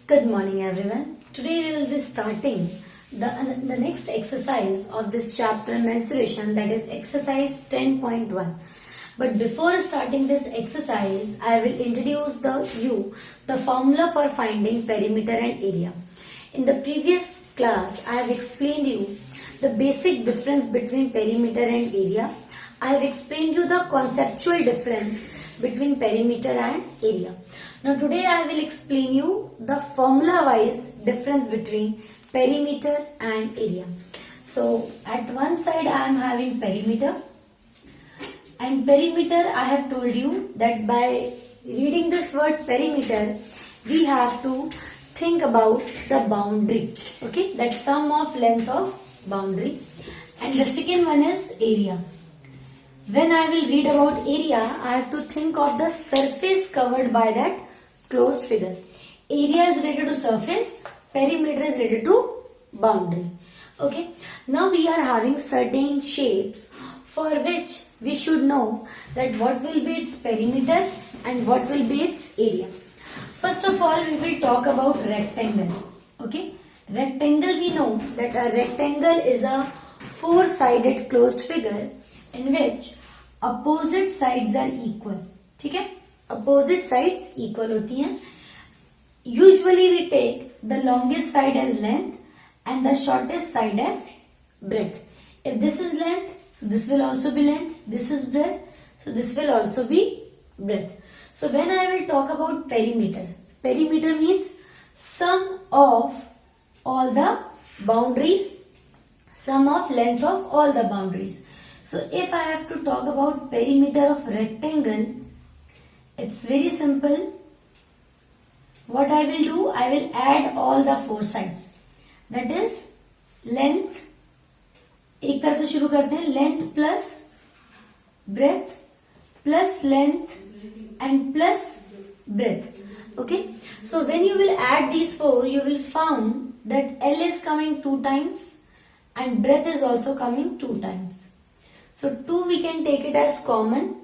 Good morning everyone. Today we will be starting the next exercise of this chapter mensuration, that is exercise 10.1. But before starting this exercise, I will introduce the formula for finding perimeter and area. In the previous class, I have explained you the basic difference between perimeter and area. I have explained you the conceptual difference between perimeter and area. Now today I will explain you the formula wise difference between perimeter and area. So at one side I am having perimeter, and perimeter I have told you that by reading this word perimeter we have to think about the boundary, okay, that sum of length of boundary. And the second one is area. When I will read about area, I have to think of the surface covered by that closed figure. Area is related to surface, perimeter is related to boundary. Okay. Now we are having certain shapes for which we should know that what will be its perimeter and what will be its area. First of all, we will talk about rectangle. Okay. Rectangle, we know that a rectangle is a four-sided closed figure in which opposite sides are equal. ठीक है? Opposite sides equal होती हैं. Usually we take the longest side as length and the shortest side as breadth. If this is length, so this will also be length. This is breadth, so this will also be breadth. So when I will talk about perimeter, perimeter means sum of all the boundaries, sum of length of all the boundaries. So if I have to talk about perimeter of rectangle, it's very simple. What I will do, I will add all the four sides. That is length. एक तरफ से शुरू करते हैं. Length plus breadth plus length and plus breadth. Okay. So when you will add these four, you will find that L is coming 2 times and breadth is also coming 2 times. So 2 we can take it as common.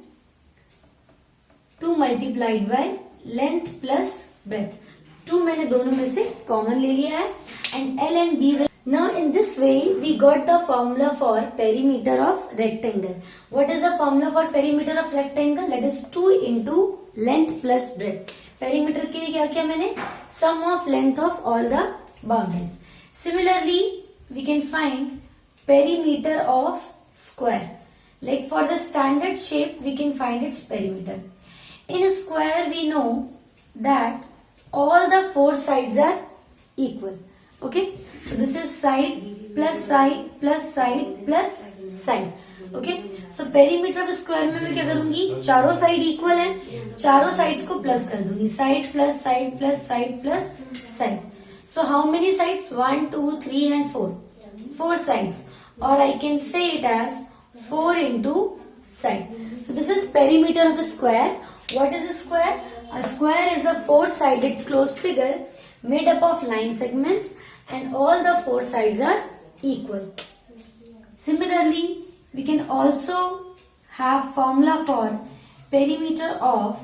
2 multiplied by length plus breadth. 2 मैंने दोनों में से common ले लिया है, and L and B will. Now in this way we got the formula for perimeter of rectangle. What is the formula for perimeter of rectangle? That is 2 into length plus breadth. Perimeter के लिए क्या किया मैंने? Sum of length of all the boundaries. Similarly we can find perimeter of square. Like for the standard shape we can find its perimeter. In a square we know that all the four sides are equal. Okay. So this is side plus side plus side plus side. Okay. So perimeter of square में मैं क्या करूंगी? चारों side equal है, चारों sides को plus कर दूंगी. Side plus side plus side plus side. So how many sides? 1, 2, 3 and 4. 4 sides. Or I can say it as 4 into side. So this is perimeter of a square. What is a square? A square is a four-sided closed figure made up of line segments and all the four sides are equal. Similarly, we can also have formula for perimeter of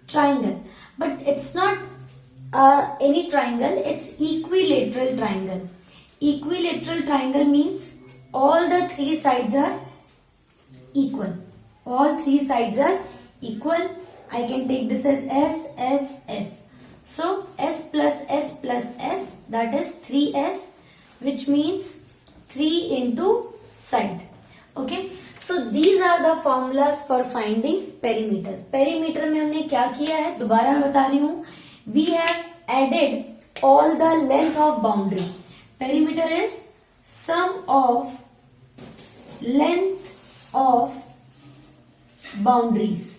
triangle. But it's not any triangle, it's equilateral triangle. Equilateral triangle means all the three sides are equal. All three sides are equal. I can take this as S, S, S. So S plus S plus S, that is 3S, which means 3 into side. Okay. So these are the formulas for finding perimeter. Perimeter में हमने क्या किया है? दोबारा मैं बता रही हूँ. We have added all the length of boundary. Perimeter is sum of length of boundaries.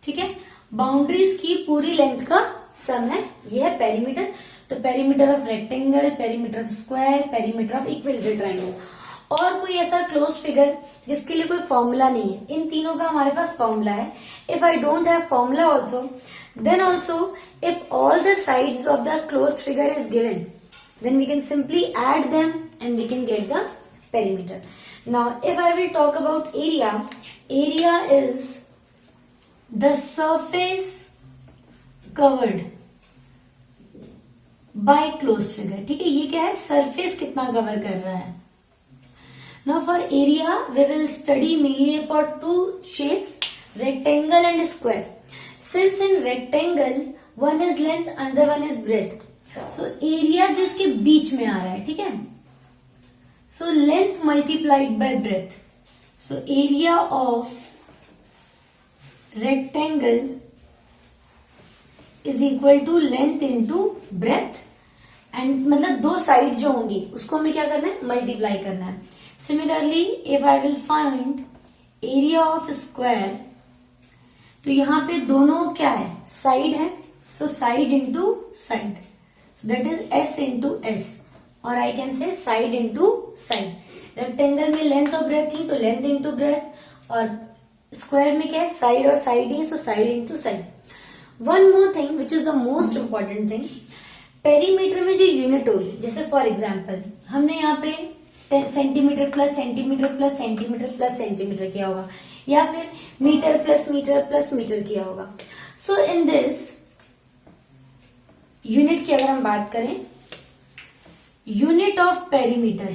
ठीक है. बाउंड्रीज की पूरी लेंथ का सम है, यह है पेरीमीटर. तो perimeter of rectangle, perimeter of square, perimeter of equilateral triangle. और कोई ऐसा क्लोज फिगर जिसके लिए कोई फॉर्मूला नहीं है, इन तीनों का हमारे पास फॉर्मूला है. If I don't have formula also, then also if all the sides of the close figure is given, then we can simply add them and we can get the perimeter. Now if I will talk about area, area is the surface covered by closed figure. ठीक है, ये क्या है, surface कितना cover कर रहा है। Now for area we will study mainly for two shapes, rectangle and square. Since in rectangle one is length another one is breadth, so area जो इसके बीच में आ रहा है, ठीक है, so length multiplied by breadth, so area of rectangle is equal to length into breadth, and मतलब दो साइड जो होंगी उसको हमें क्या करना है, मल्टीप्लाई करना है। Similarly if I will find area of square, तो यहां पे दोनों क्या है, साइड है, so side into side, so that is S into S, और I can say side into side. Rectangle में लेंथ और ब्रेथ थी तो लेंथ इंटू ब्रेथ, और स्क्वायर में क्या है, साइड और साइड ही, so side into side. One more thing which is the most important thing, perimeter में जो यूनिट होगी, जैसे फॉर एग्जाम्पल हमने यहाँ पे centimetre plus centimetre plus centimetre plus centimetre किया होगा, या फिर मीटर प्लस मीटर किया होगा। सो इन दिस यूनिट की अगर हम बात करें, यूनिट ऑफ पेरीमीटर,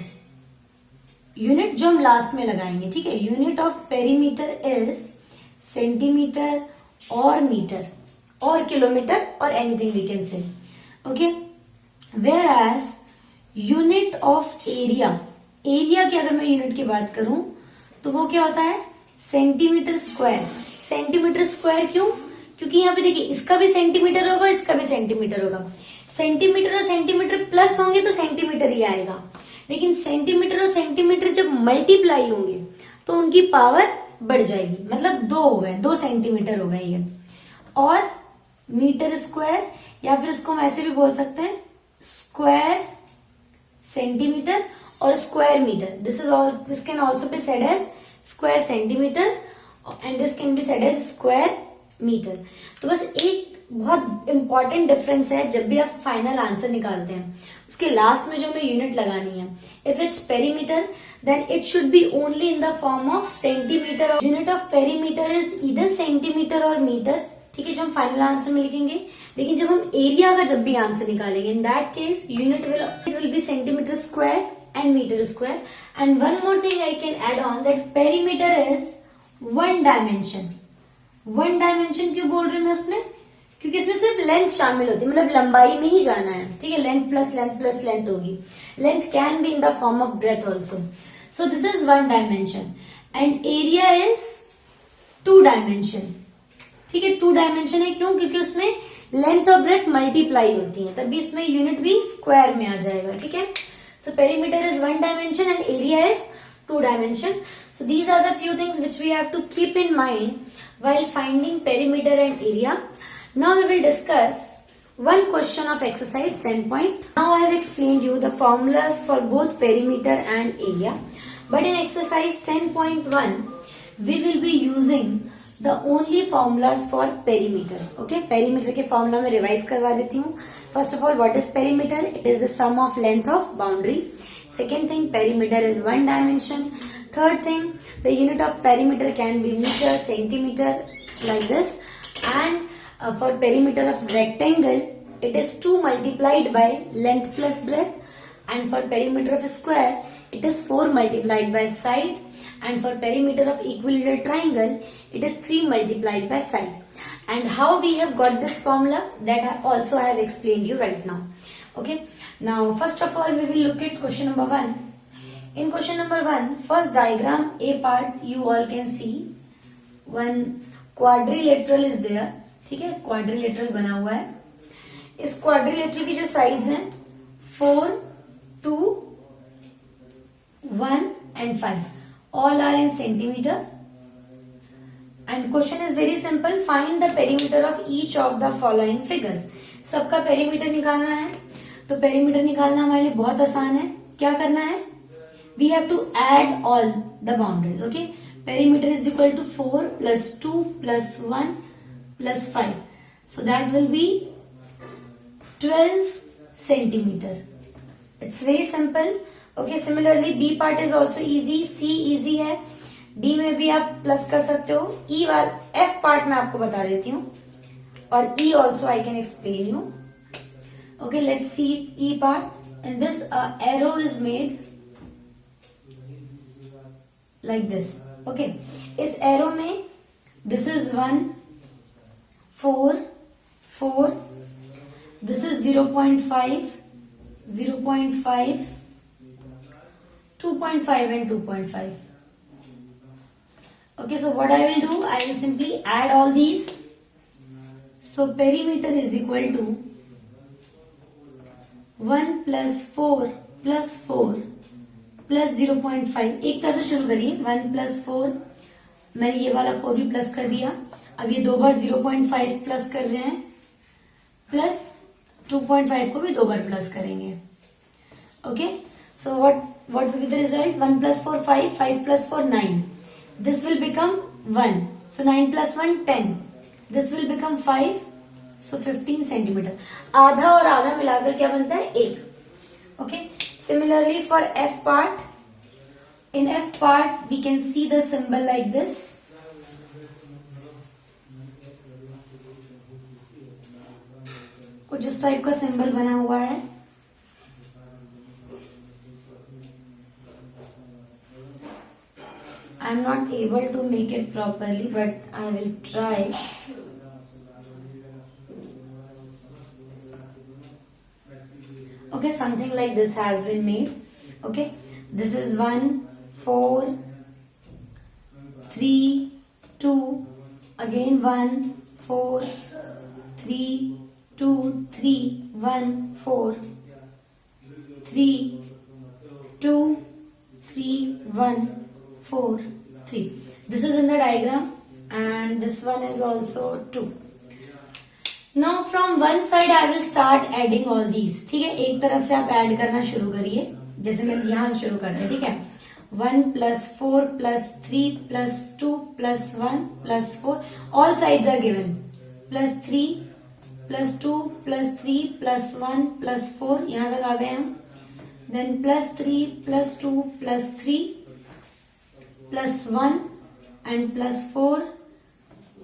यूनिट जो हम लास्ट में लगाएंगे, ठीक है, unit of perimeter is centimetre और मीटर और किलोमीटर और anything we can say, okay. Where as unit of area, area की अगर मैं यूनिट की बात करूं तो वो क्या होता है, सेंटीमीटर स्क्वायर। सेंटीमीटर स्क्वायर क्यों, क्योंकि यहाँ पे देखिए इसका भी सेंटीमीटर होगा, इसका भी सेंटीमीटर होगा। सेंटीमीटर और सेंटीमीटर प्लस होंगे तो सेंटीमीटर ही आएगा, लेकिन सेंटीमीटर और सेंटीमीटर जब मल्टीप्लाई होंगे तो उनकी पावर बढ़ जाएगी, मतलब दो हो गए, 2 सेंटीमीटर हो गए ये। और मीटर स्क्वायर, या फिर इसको हम ऐसे भी बोल सकते हैं स्क्वायर सेंटीमीटर और square metre, this can also be said as square centimetre and this can be said as square metre. तो बस एक बहुत इंपॉर्टेंट डिफरेंस है, जब भी आप फाइनल आंसर निकालते हैं उसके लास्ट में जो हमें यूनिट लगानी है, if it's perimeter then it should be only in the form of centimetre. Unit of perimeter is either centimetre और मीटर, ठीक है, जो हम फाइनल आंसर में लिखेंगे। लेकिन जब हम एरिया का जब भी आंसर निकालेंगे, in that case unit will be centimetre square and metre square. And one more thing I can add on that perimeter is one dimension. One dimension क्यों बोल रही हूँ मैं उसमें, क्योंकि इसमें सिर्फ लेंथ शामिल होती है, मतलब लंबाई में ही जाना है, ठीक है, लेंथ प्लस लेंथ होगी। Length can be in the form of breadth also, so this is one dimension. And area is 2 dimension, ठीक है, 2 डायमेंशन है, क्यों, क्योंकि उसमें लेंथ और ब्रेथ मल्टीप्लाई होती है, तभी इसमें यूनिट भी स्क्वायर में आ जाएगा, ठीक है। So perimeter is 1 dimension and area is 2 dimension. So these are the few things which we have to keep in mind while finding perimeter and area. Now we will discuss one question of exercise 10. Now I have explained you the formulas for both perimeter and area, but in exercise 10.1 we will be using the only formulas for perimeter. Okay, perimeter के formula में revise करवा देती हूँ. First of all, what is perimeter? It is the sum of length of boundary. Second thing, perimeter is 1 dimension. Third thing, the unit of perimeter can be meter, centimeter, like this. And for perimeter of rectangle, it is 2 multiplied by length plus breadth. And for perimeter of square, it is 4 multiplied by side. And for perimeter of equilateral triangle, it is 3 multiplied by side. And how we have got this formula, that also I have explained you right now. Okay. Now, first of all, we will look at question number 1. In question number 1, first diagram A part, you all can see one quadrilateral is there. ठीक है, quadrilateral बना हुआ है. इस quadrilateral की जो sides हैं 4, 2, 1 and 5, all are in centimeter. And question is very simple. Find the perimeter of each of the following figures. सबका perimeter निकालना है, तो perimeter निकालना हमारे लिए बहुत आसान है. क्या करना है? We have to add all the boundaries. Okay, perimeter is equal to 4 plus 2 plus 1 plus 5, so that will be 12 centimeter. It's very simple. Okay, similarly B part is also easy. C easy है, D में भी आप plus कर सकते हो. E वाला F part मैं आपको बता देती हूँ, और E also I can explain you. Okay, let's see E part. In this, arrow is made like this. Okay, इस arrow में this is 1, 4, 4. This is 0.5, 0.5, 2.5 and 2.5. Okay, so what I will do, I will simply add all these. So perimeter is equal to 1 plus 4 plus 4 plus 0.5. एक तरफ से शुरू करिए. 1 plus 4, मैंने ये वाला 4 भी प्लस कर दिया. अब ये 2 बार 0.5 प्लस कर रहे हैं, प्लस 2.5 को भी 2 बार प्लस करेंगे. Okay, so what will be the result? 1 plus 4 5, 5 plus 4 9. This will become 1. So 9 plus 1 10. This will become 5. So 15 centimeter. आधा और आधा मिलाकर क्या बनता है? 1. Okay. Similarly for F part. In F part we can see the symbol like this. कुछ इस type का सिंबल बना हुआ है. I am not able to make it properly, but I will try. Okay, something like this has been made. Okay, this is 1, 4, 3, 2, again 1, 4, 3, 2, 3, 1, 4, 3, 2, 3, 1, 4, 3. This is in the diagram and this one is also 2. Now from one side I will start adding all these. ठीक है, एक तरफ से आप add करना शुरू करिए. जैसे मैं यहाँ से शुरू करते हैं. ठीक है, 1 plus 4 plus 3 plus 2 plus 1 plus 4. All sides are given. Plus 3 plus 2 plus 3 plus 1 plus 4. यहाँ तक आ गए हम. Then plus 3 plus 2 plus 3 plus 1 and plus 4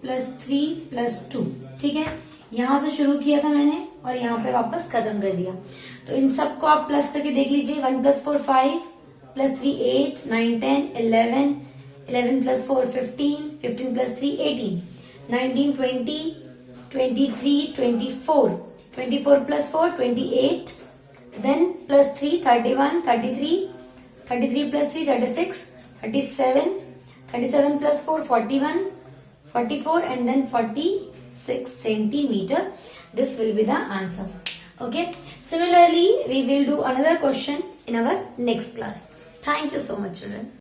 plus 3 plus 2. ठीक है, यहां से शुरू किया था मैंने और यहाँ पे वापस खत्म कर दिया. तो इन सबको आप प्लस करके देख लीजिए. 1 plus 4 5 plus 3 8 9 10 11 11 plus 4 15 15 plus 3 18 19 20 23 24 24 plus 4 28 then plus 3 31 33 33 plus 3 36 37 37 plus 4 41 44 and then 46 centimeter. This will be the answer. Okay, similarly we will do another question in our next class. Thank you so much, children.